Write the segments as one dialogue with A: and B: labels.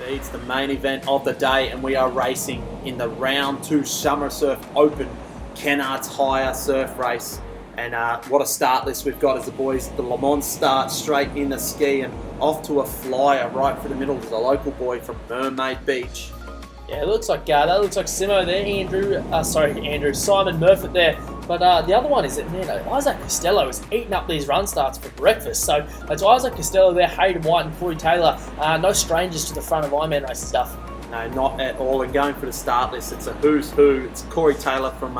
A: It's the main event of the day, and we are racing in the Round 2 Summer Surf Open Kennards Hire Surf Race. And what a start list we've got as the boys. The Le Mans start straight in the ski and off to a flyer right for the middle. There's a local boy from Mermaid Beach.
B: Yeah, it looks like that looks like Simo there, Simon Murphy there. But the other one is that, Isaac Costello is eating up these run starts for breakfast. So it's Isaac Costello there, Hayden White and Corey Taylor. No strangers to the front of Ironman race stuff.
A: No, not at all. And going for the start list, it's a who's who. It's Corey Taylor from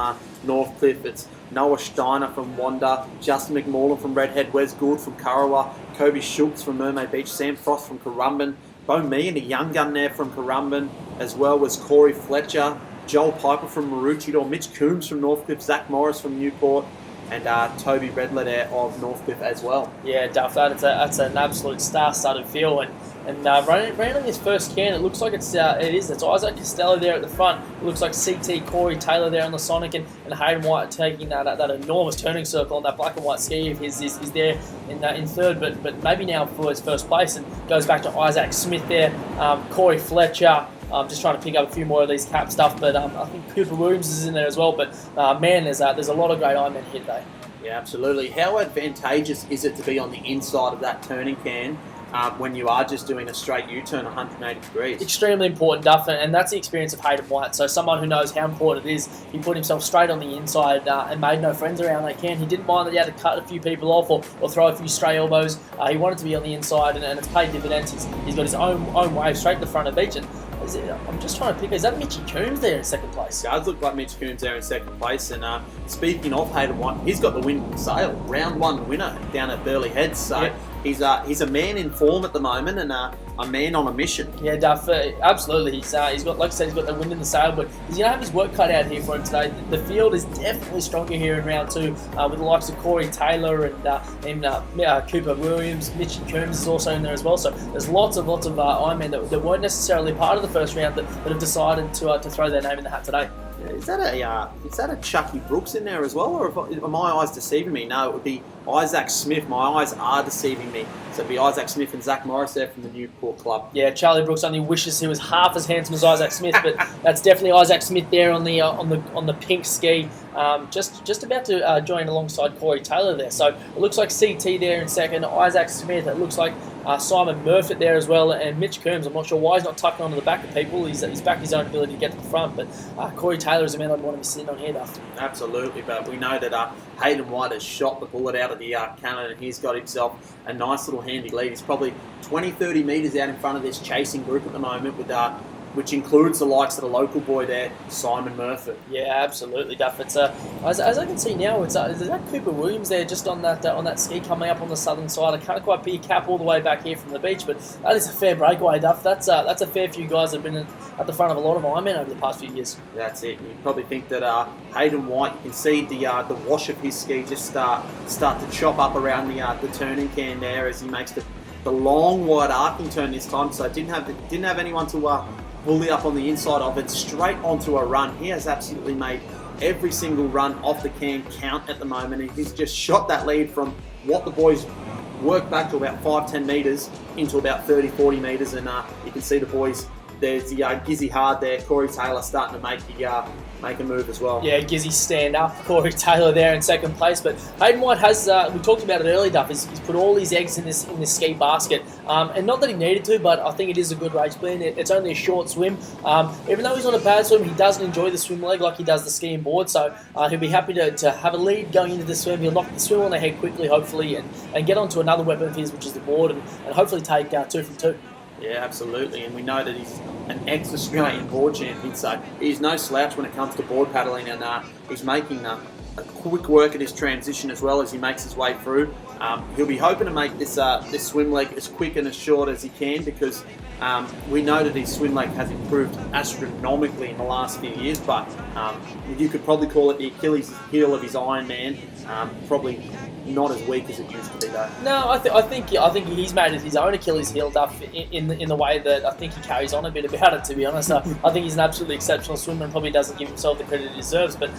A: Northcliffe. It's Noah Steiner from Wanda, Justin McMorland from Redhead, Wes Gould from Kurrawa, Kobe Schultz from Mermaid Beach, Sam Frost from Currumbin, Bo Meehan, a young gun there from Currumbin, as well as Corey Fletcher, Joel Piper from Maroochydore, Mitch Coombs from Northcliffe, Zach Morris from Newport, and Toby Redler there of Northcliffe as well.
B: Yeah, Duff, that's an absolute star-studded field. And running his first can, it looks like it's Isaac Costello there at the front. It looks like CT Corey Taylor there on the Sonic, and Hayden White taking that enormous turning circle on that black and white ski of his is there in third, but maybe now for his first place, and goes back to Isaac Smith there, Corey Fletcher. Just trying to pick up a few more of these cap stuff, but I think Cooper Williams is in there as well. But man, there's a lot of great Ironman hit there.
A: Yeah, absolutely. How advantageous is it to be on the inside of that turning can when you are just doing a straight U-turn 180 degrees?
B: Extremely important, Duff, and that's the experience of Hayden White. So someone who knows how important it is. He put himself straight on the inside and made no friends around that can. He didn't mind that he had to cut a few people off or throw a few stray elbows. He wanted to be on the inside, and it's paid dividends. He's got his own wave straight to the front of the beach. And I'm just trying to pick. Is that Mitchy Coombs there in second place?
A: It does look like Mitch Coombs there in second place. And speaking of Hayden White, he's got the win sail. Round 1 winner down at Burleigh Heads. So
B: yeah.
A: He's a man in form at the moment and a man on a mission.
B: Yeah, Duff, absolutely. He's got, like I said, he's got the wind in the sail, but he's going to have his work cut out here for him today. The field is definitely stronger here in round 2 with the likes of Corey Taylor and Cooper Williams. Mitch Coombs is also in there as well. So there's lots of Ironmen that weren't necessarily part of the first round that have decided to throw their name in the hat today.
A: Is that a Chucky Brooks in there as well, or are my eyes deceiving me? No, it would be Isaac Smith. My eyes are deceiving me. So it'd be Isaac Smith and Zach Morris there from the Newport Club.
B: Yeah, Charlie Brooks only wishes he was half as handsome as Isaac Smith, but that's definitely Isaac Smith there on the pink ski, just about to join alongside Corey Taylor there. So it looks like CT there in second, Isaac Smith. It looks like Simon Murphy there as well, and Mitch Coombs. I'm not sure why he's not tucking onto the back of people. He's backed his own ability to get to the front, but Corey Taylor is a man I'd want to be sitting on here, Duff.
A: Absolutely, but we know that Hayden White has shot the bullet out of the cannon, and he's got himself a nice little handy lead. He's probably 20-30 metres out in front of this chasing group at the moment, with which includes the likes of the local boy there, Simon Murphy.
B: Yeah, absolutely, Duff. It's as I can see now, it's there's that Cooper Williams there just on that ski coming up on the southern side. I can't quite pick cap all the way back here from the beach, but that is a fair breakaway, Duff. That's a fair few guys that have been at the front of a lot of Ironmen over the past few years.
A: That's it. You probably think that Hayden White, you can see the wash of his ski just start to chop up around the turning can there as he makes the long wide arcing turn this time. So didn't have anyone to bully up on the inside of it, straight onto a run. He has absolutely made every single run off the can count at the moment, and he's just shot that lead from what the boys worked back to about 5-10 metres into about 30-40 metres, and you can see the boys. There's the Gizzy Hard there, Corey Taylor starting to make a move as well.
B: Yeah, Gizzy stand up. Corey Taylor there in second place. But Hayden White has, we talked about it earlier, Duff, he's put all his eggs in this ski basket. And not that he needed to, but I think it is a good race plan. It's only a short swim. Even though he's on a bad swim, he doesn't enjoy the swim leg like he does the skiing board. So he'll be happy to have a lead going into the swim. He'll knock the swim on the head quickly, hopefully, and get onto another weapon of his, which is the board, and hopefully take 2 from 2.
A: Yeah, absolutely, and we know that he's an ex-Australian board champion, so he's no slouch when it comes to board paddling, and he's making a quick work at his transition as well as he makes his way through. He'll be hoping to make this swim leg as quick and as short as he can, because we know that his swim leg has improved astronomically in the last few years, but you could probably call it the Achilles heel of his Ironman. Probably not as weak as it used to be though.
B: No, I think he's made it his own Achilles heel, Duff, in the way that I think he carries on a bit about it. To be honest, I think he's an absolutely exceptional swimmer and probably doesn't give himself the credit he deserves. But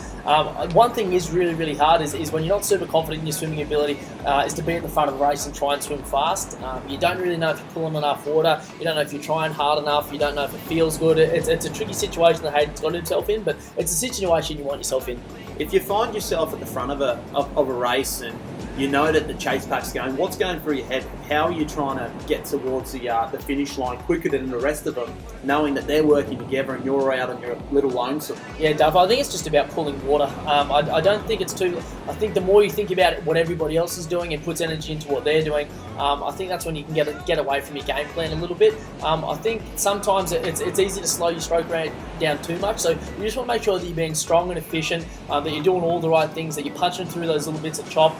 B: one thing is really hard is when you're not super confident in your swimming ability, is to be at the front of the race and try and swim fast. You don't really know if you're pulling enough water. You don't know if you're trying hard enough. You don't know if it feels good. It's a tricky situation that Hayden's got himself in, but it's a situation you want yourself in.
A: If you find yourself at the front of a race and you know that the chase pack's going, what's going through your head? How are you trying to get towards the finish line quicker than the rest of them, knowing that they're working together and you're out on your little lonesome?
B: Yeah, Duff, I think it's just about pulling water. I don't think it's too... I think the more you think about what everybody else is doing and puts energy into what they're doing, I think that's when you can get away from your game plan a little bit. I think sometimes it's easy to slow your stroke rate down too much, so you just want to make sure that you're being strong and efficient, that you're doing all the right things, that you're punching through those little bits of chop.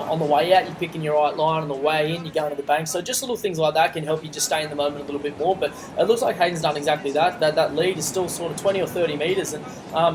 B: On the way out, you're picking your right line. On the way in, you're going to the bank. So just little things like that can help you just stay in the moment a little bit more. But it looks like Hayden's done exactly that. That lead is still sort of 20 or 30 metres, and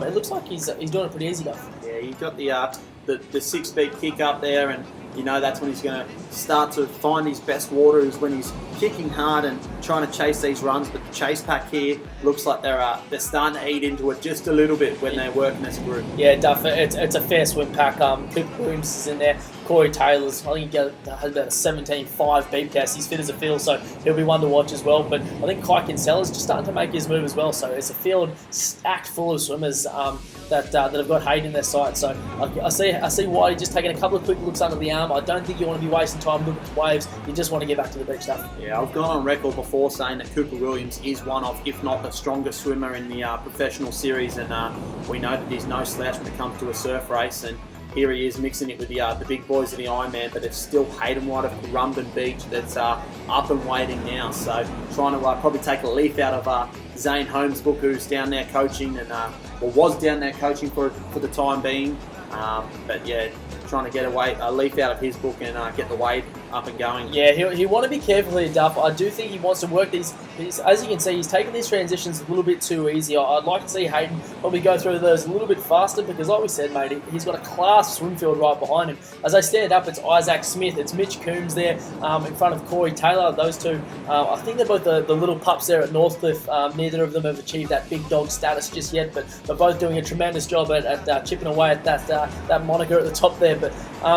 B: it looks like he's doing it pretty easy, though.
A: Yeah, you've got the 6 beat kick up there, and you know that's when he's going to start to find his best water, is when he's kicking hard and trying to chase these runs. But the chase pack here looks like they're starting to eat into it just a little bit when they're working as a group.
B: Yeah, Duff, it's a fair swim pack. Cooper Williams is in there. Corey Taylor's, I think he had about a 17.5 beep test. He's fit as a field, so he'll be one to watch as well. But I think Kai Kinsella's just starting to make his move as well. So it's a field stacked full of swimmers that have got Hayden in their sights. So I see Whitey just taking a couple of quick looks under the arm. I don't think you want to be wasting time looking at waves. You just want to get back to the beach, Duff.
A: Yeah, I've gone on record before saying that Cooper Williams is one of, if not the strongest swimmer in the professional series, and we know that he's no slouch when it comes to a surf race. And here he is mixing it with the big boys of the Ironman, but it's still Hayden White of Currumbin Beach that's up and waiting now. So trying to probably take a leaf out of Zane Holmes' book, who's down there coaching and was down there coaching for the time being. But yeah, trying to get a leaf out of his book and get the wave up and going.
B: Yeah, he'll want to be careful here, Duff. I do think he wants to work these, as you can see, he's taking these transitions a little bit too easy. I'd like to see Hayden probably go through those a little bit faster, because like we said, mate, he's got a class swim field right behind him. As they stand up, it's Isaac Smith, it's Mitch Coombs there in front of Corey Taylor. Those two, I think they're both the little pups there at Northcliffe. Neither of them have achieved that big dog status just yet, but they're both doing a tremendous job at chipping away at that moniker at the top there. But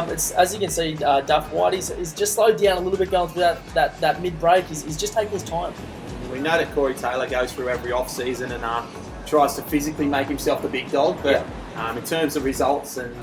B: it's, as you can see, Duff White is just slowed down a little bit going through that mid-break. He's just taking his time.
A: We know that Corey Taylor goes through every off-season and tries to physically make himself the big dog, but in terms of results and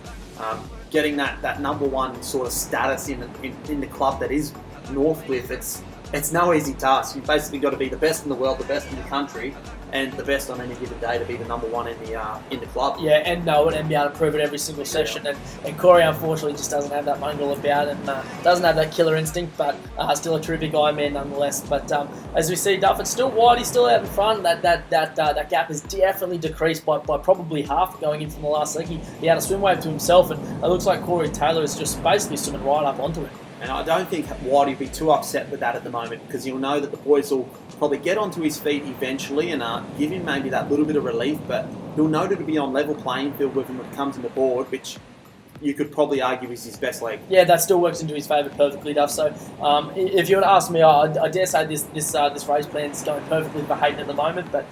A: getting that number one sort of status in the club that is Northcliffe, it's no easy task. You've basically got to be the best in the world, the best in the country, and the best on any given day to be the number one in the club.
B: Yeah, and know it and be able to prove it every single session. And Corey, unfortunately, just doesn't have that mongrel about him, doesn't have that killer instinct, but still a terrific Ironman nonetheless. But as we see, Duff, it's still wide. He's still out in front. That gap has definitely decreased by probably half going in from the last leg. He had a swim wave to himself, and it looks like Corey Taylor is just basically swimming right up onto him.
A: And I don't think Whitey will be too upset with that at the moment, because he'll know that the boys will probably get onto his feet eventually and give him maybe that little bit of relief, but he'll know that he'll be on level playing field with him when it comes to the board, which you could probably argue is his best leg. Yeah,
B: that still works into his favour perfectly, Duff. So if you were to ask me, I dare say this race plan is going perfectly for Hayden at the moment, but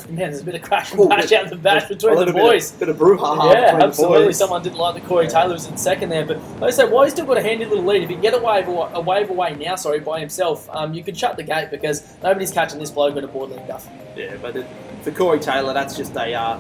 B: there's a bit of crash and bash out the back between the boys.
A: Bit of brouhaha.
B: Yeah, absolutely. Someone didn't like that Corey Taylor was in second there, but like I said, Whitey's still got a handy little lead. If he can get a wave away now, by himself, you could shut the gate, because nobody's catching this bloke at a board league, Duff.
A: Yeah, but for Corey Taylor, that's just a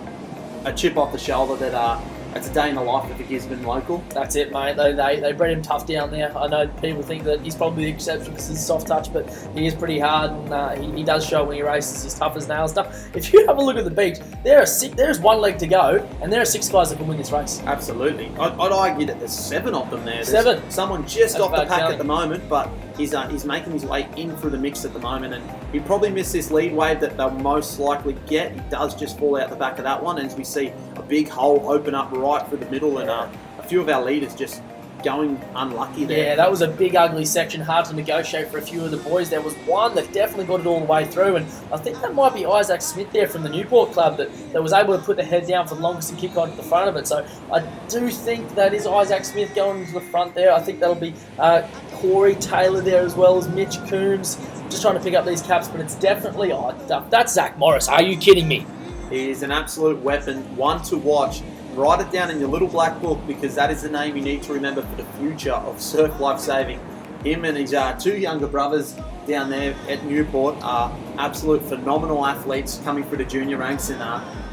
A: chip off the shoulder that it's a day in the life of a Gisborne local.
B: That's it, mate. They bred him tough down there. I know people think that he's probably the exception because he's soft touch, but he is pretty hard, and he does show when he races. He's tough as nails. If you have a look at the beach, there's one leg to go, and there are 6 guys that can win this race.
A: Absolutely. I'd argue that there's 7 of them there. There's
B: 7.
A: Someone just off the pack at the moment, but he's making his way in through the mix at the moment, and he probably missed this lead wave that they'll most likely get. He does just fall out the back of that one, and as we see a big hole open up right through the middle, and a few of our leaders just going unlucky there.
B: Yeah, that was a big, ugly section, hard to negotiate for a few of the boys. There was one that definitely got it all the way through, and I think that might be Isaac Smith there from the Newport club that was able to put the head down for the longest and kick on at the front of it. So I do think that is Isaac Smith going into the front there. I think that'll be Corey Taylor there as well as Mitch Coombs. Just trying to pick up these caps, but it's definitely, that's Zach Morris. Are you kidding me?
A: He is an absolute weapon, one to watch. Write it down in your little black book because that is the name you need to remember for the future of surf lifesaving. Him and his two younger brothers down there at Newport are absolute phenomenal athletes coming through the junior ranks, and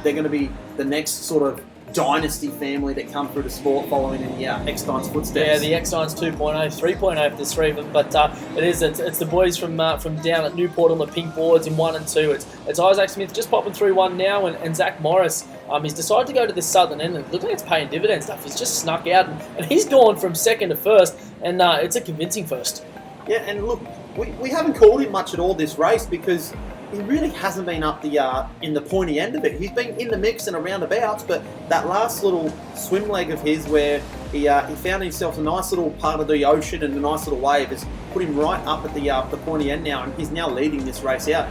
A: they're going to be the next sort of dynasty family that come through the sport following in the Eckstein's footsteps.
B: Yeah, the Eckstein's 2.0, 3.0 for the three of them, but it's the boys from down at Newport on the pink boards in 1 and 2. It's Isaac Smith just popping through one now, and Zach Morris. He's decided to go to the southern end, and it looks like it's paying dividends stuff. He's just snuck out, and he's gone from second to first, and it's a convincing first.
A: Yeah, and look, we haven't called him much at all this race because he really hasn't been up the in the pointy end of it. He's been in the mix and around abouts, but that last little swim leg of his where he found himself a nice little part of the ocean and a nice little wave has put him right up at the pointy end now, and he's now leading this race out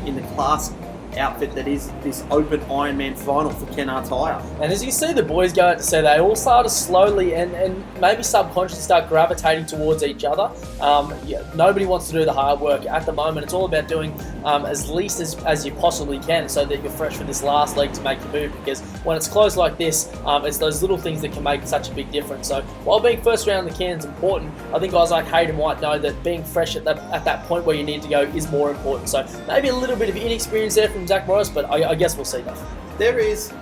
A: in the class outfit that is this open Ironman final for Ken Artire.
B: And as you see the boys go out to sea, they all start to slowly and maybe subconsciously start gravitating towards each other. Nobody wants to do the hard work at the moment. It's all about doing as least as you possibly can so that you're fresh for this last leg to make your move, because when it's close like this, it's those little things that can make such a big difference. So while being first round in the can is important, I think guys like Hayden White know that being fresh at that point where you need to go is more important. So maybe a little bit of inexperience there from Zach Morris, but I guess we'll see that.
A: There is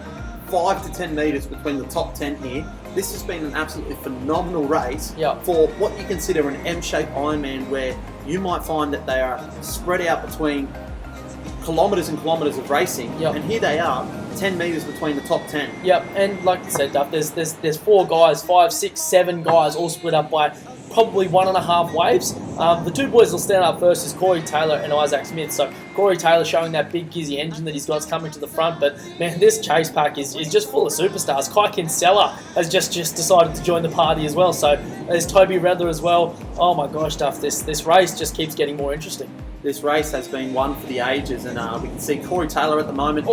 A: 5 to 10 metres between the top 10 here. This has been an absolutely phenomenal race for what you consider an M-shaped Ironman, where you might find that they are spread out between kilometres and kilometres of racing, and here they are, 10 metres between the top 10.
B: Yep, and like you said, Duff, there's 4 guys, 5, 6, 7 guys, all split up by probably 1.5 waves. The two boys will stand up first is Corey Taylor and Isaac Smith. So Corey Taylor showing that big Gizzy engine that he's got coming to the front, but man, this chase pack is just full of superstars. Kai Kinsella has just decided to join the party as well. So there's Toby Redler as well. Oh my gosh, Duff, this race just keeps getting more interesting.
A: This race has been one for the ages, and we can see Corey Taylor at the moment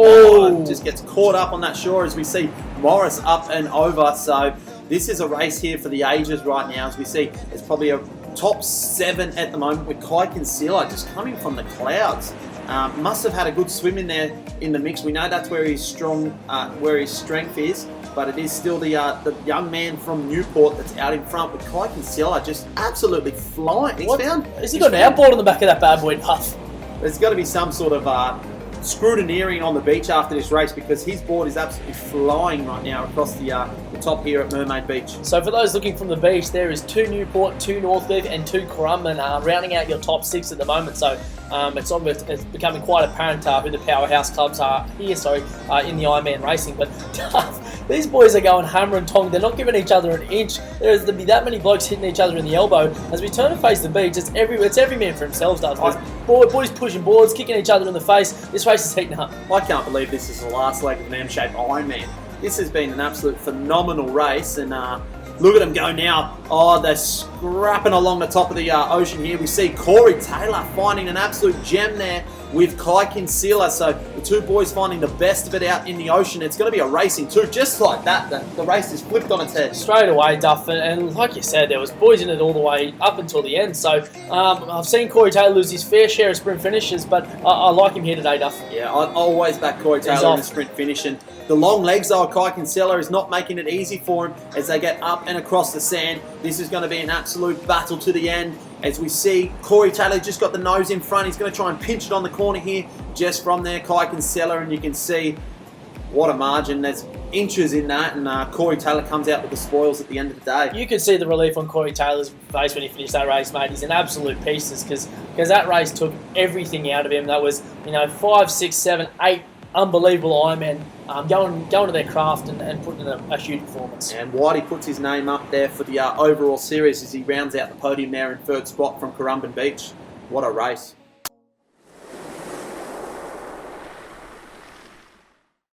A: just gets caught up on that shore as we see Morris up and over. So this is a race here for the ages right now. As we see, it's probably a top 7 at the moment with Kai Kinsella just coming from the clouds. Must have had a good swim in there in the mix. We know that's where his strength is, but it is still the young man from Newport that's out in front with Kai Kinsella just absolutely flying.
B: Has he got an outboard on the back of that bad boy, Huff?
A: There's got to be some sort of scrutineering on the beach after this race, because his board is absolutely flying right now across the top here at Mermaid Beach.
B: So for those looking from the beach, there is 2 Newport, 2 Northcliffe and 2 Currumbin rounding out your top 6 at the moment. So it's becoming quite apparent who the powerhouse clubs are here, in the Ironman racing. But these boys are going hammer and tong. They're not giving each other an inch. There's to be that many blokes hitting each other in the elbow. As we turn and face the beach, it's every man for himself. Boys pushing boards, kicking each other in the face. This race is heating up.
A: I can't believe this is the last leg of an M-shaped Ironman. This has been an absolute phenomenal race, and look at them go now. Oh, they're scrapping along the top of the ocean here. We see Corey Taylor finding an absolute gem there with Kai Kinsella. So the two boys finding the best of it out in the ocean. It's going to be a racing too, just like that. The race is flipped on its head.
B: Straight away, Duff, and like you said, there was boys in it all the way up until the end. So I've seen Corey Taylor lose his fair share of sprint finishes, but I like him here today, Duff.
A: Yeah, I always back Corey Taylor in the sprint finish, and the long legs though of Kai Kinsella is not making it easy for him as they get up and across the sand. This is going to be an absolute battle to the end. As we see, Corey Taylor just got the nose in front. He's going to try and pinch it on the corner here. Just from there, Kai Kinsella, and you can see what a margin. There's inches in that, and Corey Taylor comes out with the spoils at the end of the day.
B: You could see the relief on Corey Taylor's face when he finished that race, mate. He's in absolute pieces because that race took everything out of him. That was 5, 6, 7, 8 unbelievable Ironmen going to their craft and putting in a huge performance.
A: And Whitey puts his name up there for the overall series as he rounds out the podium there in 3rd spot from Currumbin Beach. What a race.